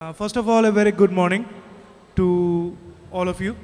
First of all, a very good morning to all of you.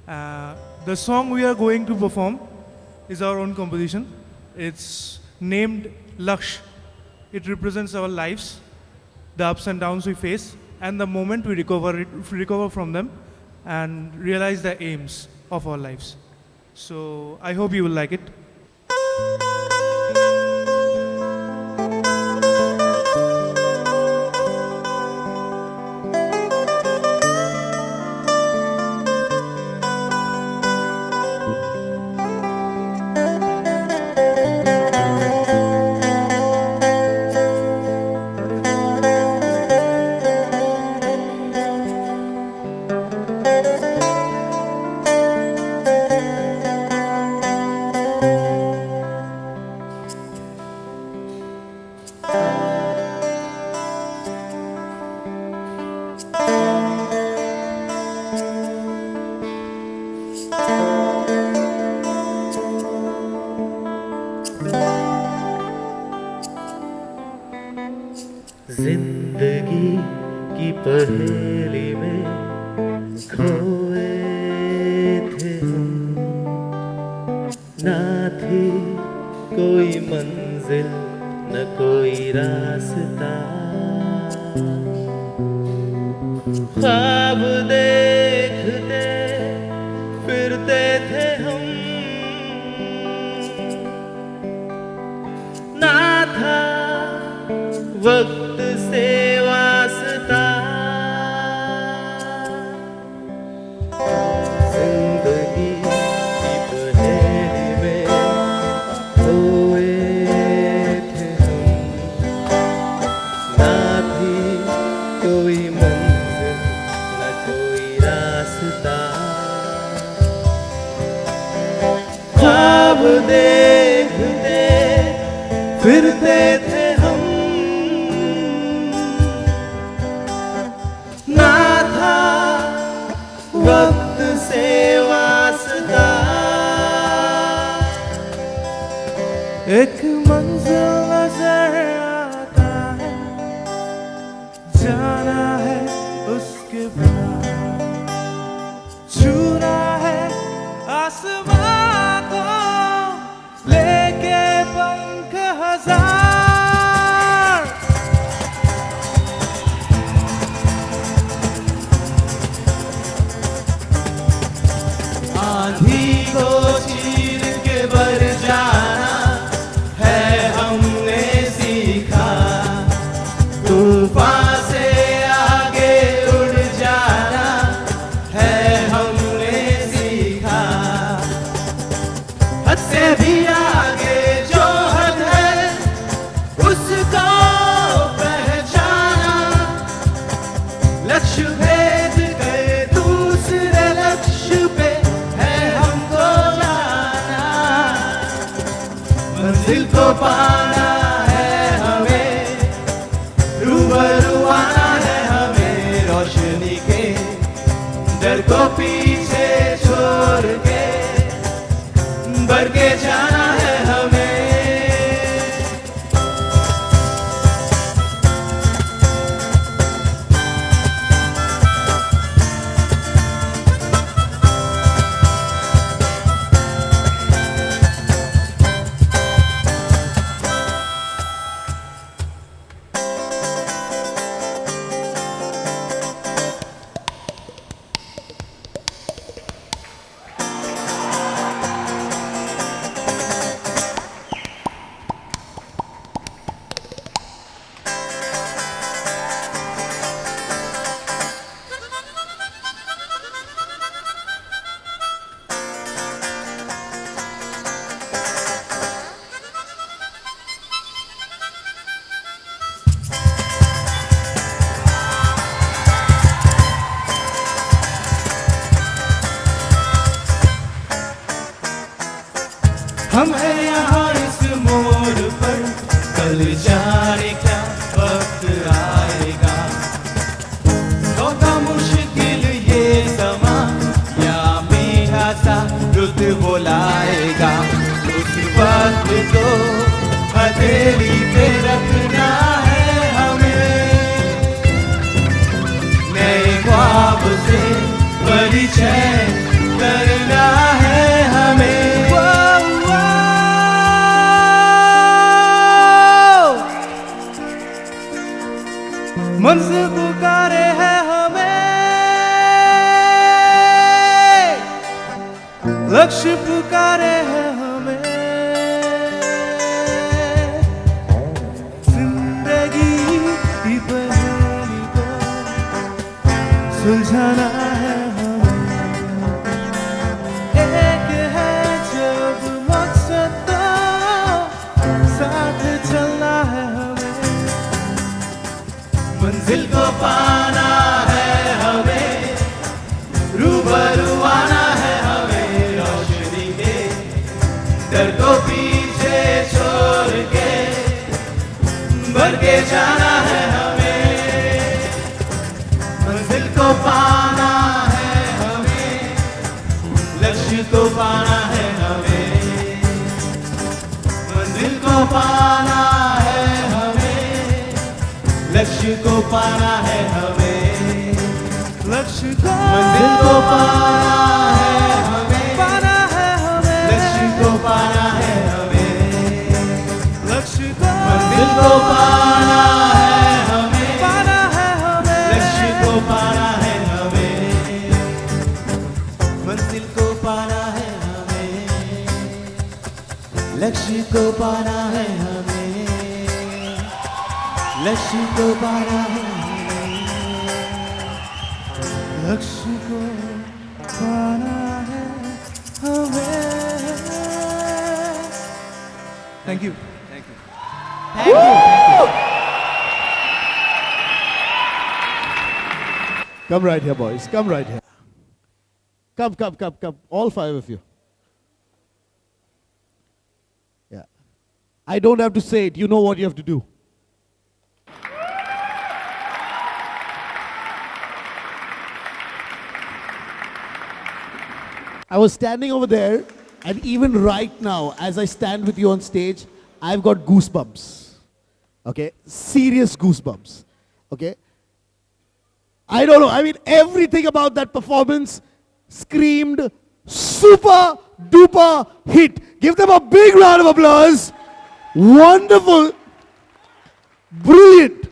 The song we are going to perform is our own composition. It's named Laksh. It represents our lives, the ups and downs we face, and the moment we recover from them and realize the aims of our lives. So I hope you will like it. जिंदगी की पहेली में खोए थे हम, ना थी कोई मंजिल न कोई रास्ता, ख्वाब देखते फिरते थे हम, ना था वक्त से वास्ता, जिंदगी की पहेली में खोए थे हम, ना थी कोई मंजिल न कोई रास्ता, ख्वाब देखते फिरते थे हम, ना था वक्त से वास्ता, एक मंजिल नजर आता है, जाना है उसके बिना, छूना है आसमां को लेके पंख हजार। आंधी को चीर के बर जाना है हमने सीखा, तूफान से आगे उड़ जाना है हमने सीखा, हद से भी आगे जो हद है उसको पहचाना, लक्ष्य भेद कर दूसरे लक्ष्य पे है हमको जाना, मंजिल को पाना है हमें, रूबरू आना है हमें रोशनी के, डर को पीछे छोड़ के बढ़ के जाना है हमें। हम हैं यहाँ इस मोड़ पर, कल जाने क्या वक्त आएगा, होगा मुश्किल ये समा, या मीठा सा रुत बुलाएगा, उस वक्त को हथेली पे रखना है हमें। पुकारे है हमें, लक्ष्य पुकारे है हमें, जिंदगी की पहेली को सुलझाना है हमें। एक है जब मकसद तो साथ चलना है हमें, मंजिल को पाना है हमें, रूबरू आना है हमें, रोशनी के डर को पीछे छोड़ के बढ़ के जाना है हमें, मंजिल को पाना है हमें, लक्ष्य को पाना है हमें, मंजिल को पाना है हमें, लक्ष्य को पाना है हमें, लक्ष्य को मंजिल को पाना है हमें, पाना है हमें, लक्ष्य को पाना है हमें, लक्ष्य को मंजिल को पाना है हमें, पाना है हमें, लक्ष्य को पाना है हमें, मंजिल को पाना है हमें, लक्ष्य को पाना है हमें, लक्ष्य को पाना है हमें, लक्ष्य को पाना है हमें। Thank you. Come right here, boys. Come right here. Come. All five of you. Yeah. I don't have to say it. You know what you have to do. I was standing over there, and even right now, as I stand with you on stage, I've got goosebumps. Okay? Serious goosebumps. Okay? I don't know. I mean, everything about that performance screamed super duper hit. Give them a big round of applause. Wonderful. Brilliant.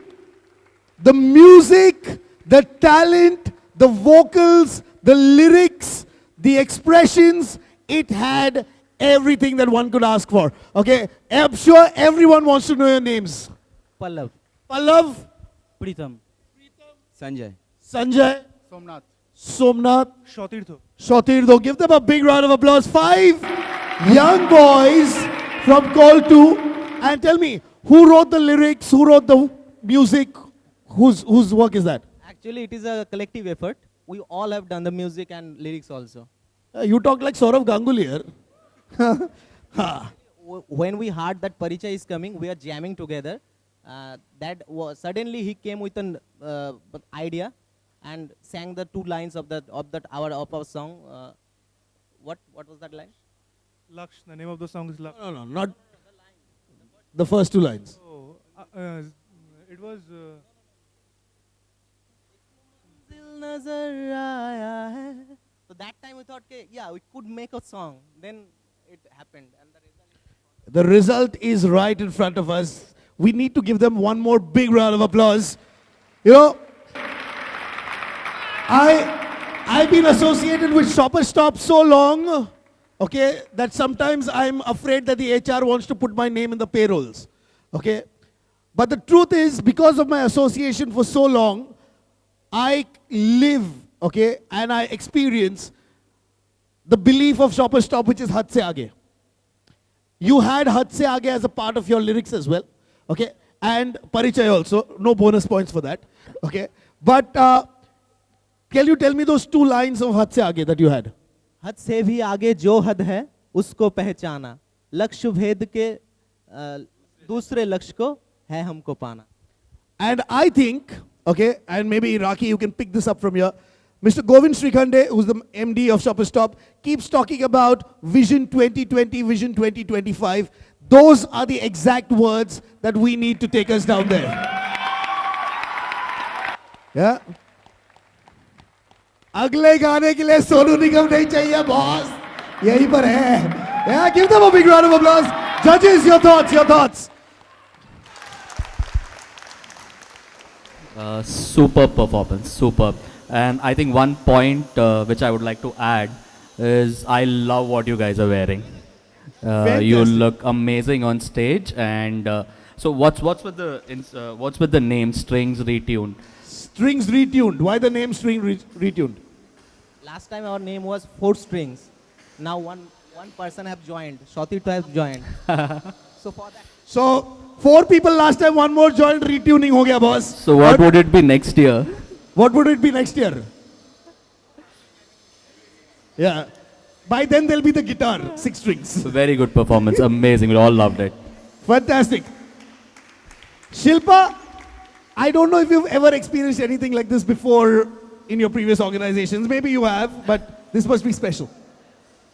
The music, the talent, the vocals, the lyrics, the expressions, it had everything that one could ask for. Okay? I'm sure everyone wants to know your names. Pallav, Pallav, Pritam, Sanjay, Sanjay, Somnath. Somnath, Shotirtho. Shotirtho. Give them a big round of applause. 5 young boys from Call 2. And tell me, who wrote the lyrics? Who wrote the music? Whose work is that? Actually, it is a collective effort. We all have done the music and lyrics also. You talk like Saurav Ganguly here. Ha. When we heard that Parichai is coming, we are jamming together. Suddenly he came with an idea and sang the 2 lines of our song. What was that line? Laksh. The name of the song is Laksh. No, not the first 2 lines. Oh, it was. So that time we thought, okay, yeah, we could make a song. Then it happened, and The result is right in front of us. We need to give them one more big round of applause. You know, I've been associated with Shopper Stop so long, okay, that sometimes I'm afraid that the HR wants to put my name in the payrolls, okay. But the truth is, because of my association for so long, I live, okay, and I experience the belief of Shopper Stop, which is Had Se Aage. You had Had Se Aage as a part of your lyrics as well, okay, and Parichai also. No bonus points for that, okay. But can you tell me those 2 lines of Had Se Aage that you had? हद से भी आगे जो हद है उसको पहचाना, लक्ष्य भेद के दूसरे लक्ष्य को है हमको पाना. And I think, okay, and maybe Raki, you can pick this up from here. Mr. Govind Srikhande, who's the MD of Shopper Stop, keeps talking about Vision 2020, Vision 2025. Those are the exact words that we need to take us down there. Yeah? अगले गाने के लिए सोनू निगम नहीं चाहिए boss, यहीं पर है. Yeah, give them a big round of applause. Judges, your thoughts. Superb performance, superb. And I think one point which I would like to add is I love what you guys are wearing. You Fantastic. look amazing on stage. And so what's with what's with the name Strings Retuned? Strings retuned. Why the name retuned? Last time our name was Four Strings. Now one person have joined. Shoti to have joined. So for that. So 4 people last time, 1 more joined, retuning ho gaya, boss. So what would it be next year? What would it be next year? Yeah. By then there'll be the guitar, 6 strings. Very good performance, amazing. We all loved it. Fantastic. Shilpa, I don't know if you've ever experienced anything like this before in your previous organizations. Maybe you have, but this must be special.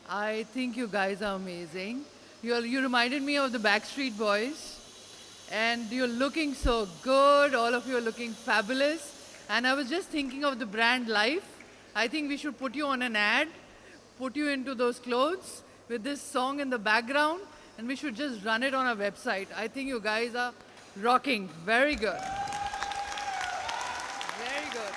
I think you guys are amazing. You reminded me of the Backstreet Boys. And you're looking so good. All of you are looking fabulous. And I was just thinking of the brand Life. I think we should put you on an ad, put you into those clothes with this song in the background, and we should just run it on our website. I think you guys are rocking. Very good. Very good.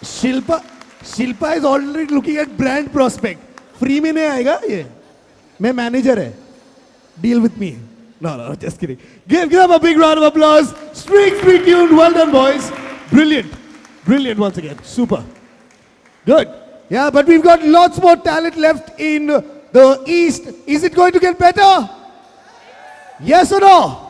Shilpa is already looking at brand prospect. Free में नहीं आएगा ये. मैं manager है. Deal with me. No, just kidding. Give them a big round of applause. Strings retuned. Well done, boys. Brilliant. Brilliant once again. Super. Good. Yeah, but we've got lots more talent left in the East. Is it going to get better? Yes or no?